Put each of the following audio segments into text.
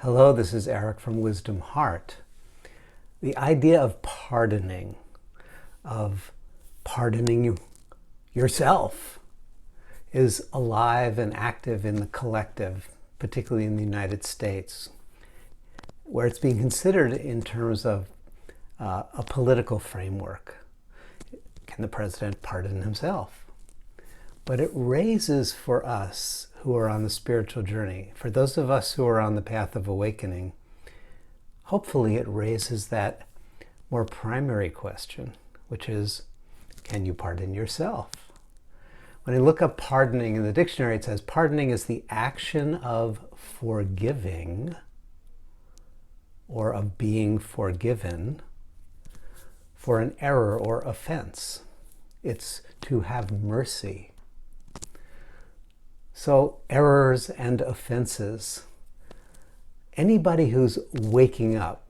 Hello, this is Eric from Wisdom Heart. The idea of pardoning yourself, is alive and active in the collective, particularly in the United States, where it's being considered in terms of a political framework. Can the president pardon himself? But it raises for us who are on the spiritual journey, for those of us who are on the path of awakening, hopefully it raises that more primary question, which is, can you pardon yourself? When I look up pardoning in the dictionary, it says pardoning is the action of forgiving or of being forgiven for an error or offense. It's to have mercy. So errors and offenses, anybody who's waking up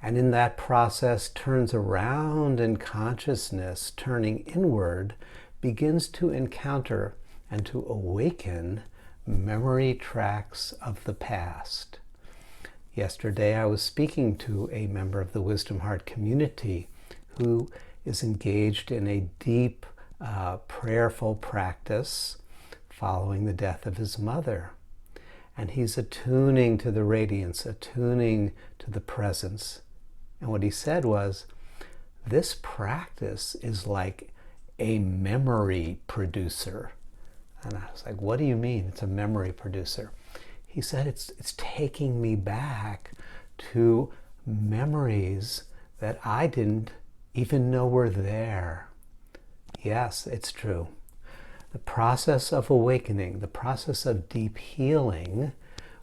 and in that process turns around in consciousness, turning inward, begins to encounter and to awaken memory tracks of the past. Yesterday I was speaking to a member of the Wisdom Heart community who is engaged in a deep, prayerful practice following the death of his mother. And he's attuning to the radiance, attuning to the presence. And what he said was, this practice is like a memory producer. And I was like, what do you mean it's a memory producer? He said, it's taking me back to memories that I didn't even know were there. Yes, it's true. The process of awakening, the process of deep healing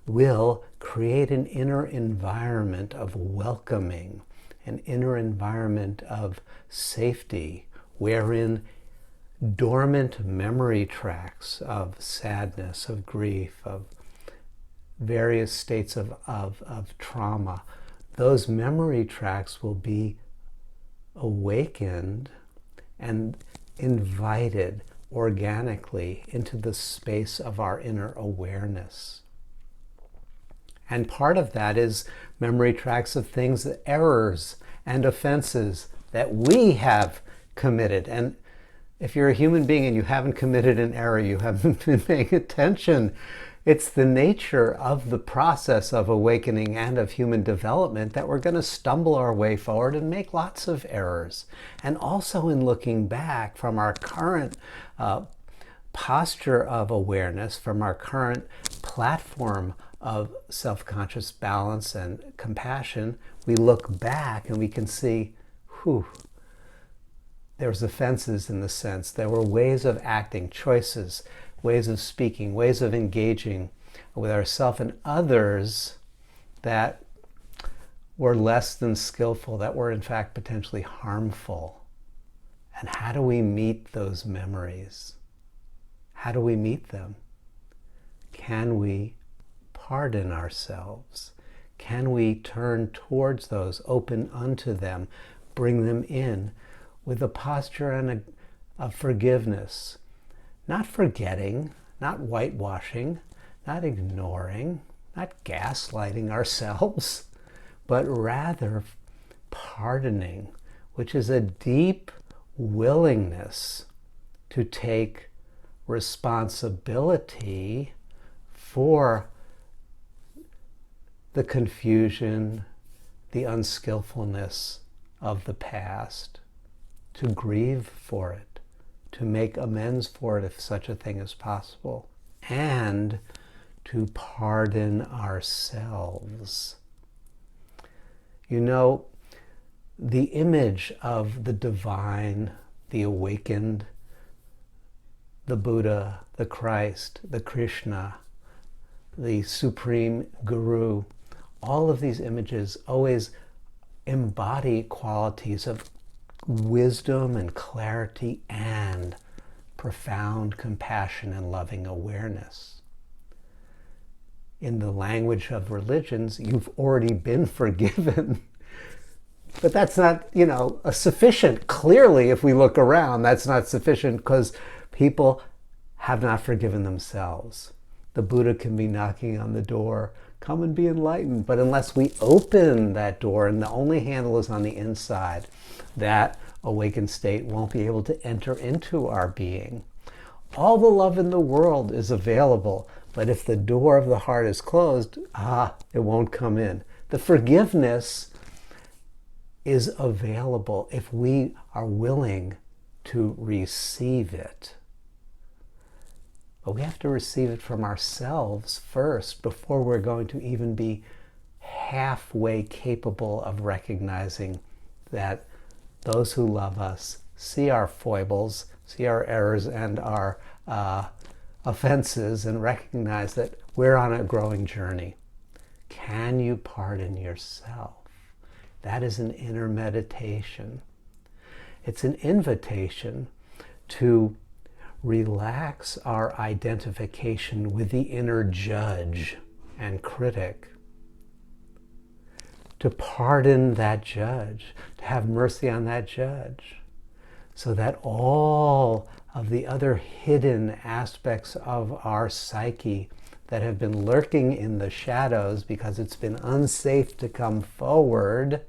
will create an inner environment of welcoming, an inner environment of safety, wherein dormant memory tracks of sadness, of grief, of various states of trauma, those memory tracks will be awakened and invited organically into the space of our inner awareness. And part of that is memory tracks of things, errors and offenses that we have committed. And if you're a human being and you haven't committed an error, you haven't been paying attention. It's the nature of the process of awakening and of human development that we're going to stumble our way forward and make lots of errors. And also in looking back from our current posture of awareness, from our current platform of self-conscious balance and compassion, we look back and we can see, there's offenses in the sense. There were ways of acting, choices, ways of speaking, ways of engaging with ourselves and others that were less than skillful, that were in fact potentially harmful. And how do we meet those memories? How do we meet them? Can we pardon ourselves? Can we turn towards those, open unto them, bring them in with a posture and a forgiveness? Not forgetting, not whitewashing, not ignoring, not gaslighting ourselves, but rather pardoning, which is a deep willingness to take responsibility for the confusion, the unskillfulness of the past, to grieve for it, to make amends for it if such a thing is possible, and to pardon ourselves. You know, the image of the divine, the awakened, the Buddha, the Christ, the Krishna, the Supreme Guru, all of these images always embody qualities of wisdom and clarity and profound compassion and loving awareness. In the language of religions, you've already been forgiven. But that's not, a sufficient. Clearly, if we look around, that's not sufficient because people have not forgiven themselves. The Buddha can be knocking on the door, come and be enlightened. But unless we open that door and the only handle is on the inside, that awakened state won't be able to enter into our being. All the love in the world is available, but if the door of the heart is closed, it won't come in. The forgiveness is available if we are willing to receive it. But we have to receive it from ourselves first before we're going to even be halfway capable of recognizing that those who love us see our foibles, see our errors and our offenses, and recognize that we're on a growing journey. Can you pardon yourself? That is an inner meditation. It's an invitation to relax our identification with the inner judge and critic, to pardon that judge, to have mercy on that judge, so that all of the other hidden aspects of our psyche that have been lurking in the shadows because it's been unsafe to come forward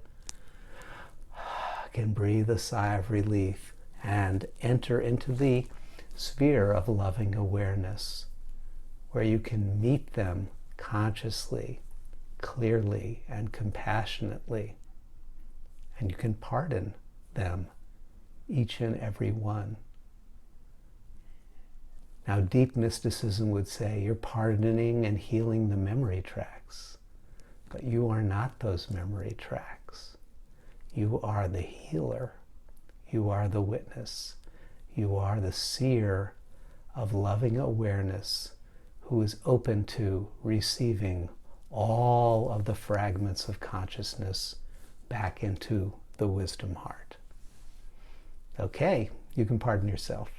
can breathe a sigh of relief and enter into the sphere of loving awareness, where you can meet them consciously, clearly, and compassionately, and you can pardon them, each and every one. Now, deep mysticism would say you're pardoning and healing the memory tracks, but you are not those memory tracks. You are the healer. You are the witness. You are the seer of loving awareness who is open to receiving all of the fragments of consciousness back into the wisdom heart. Okay, you can pardon yourself.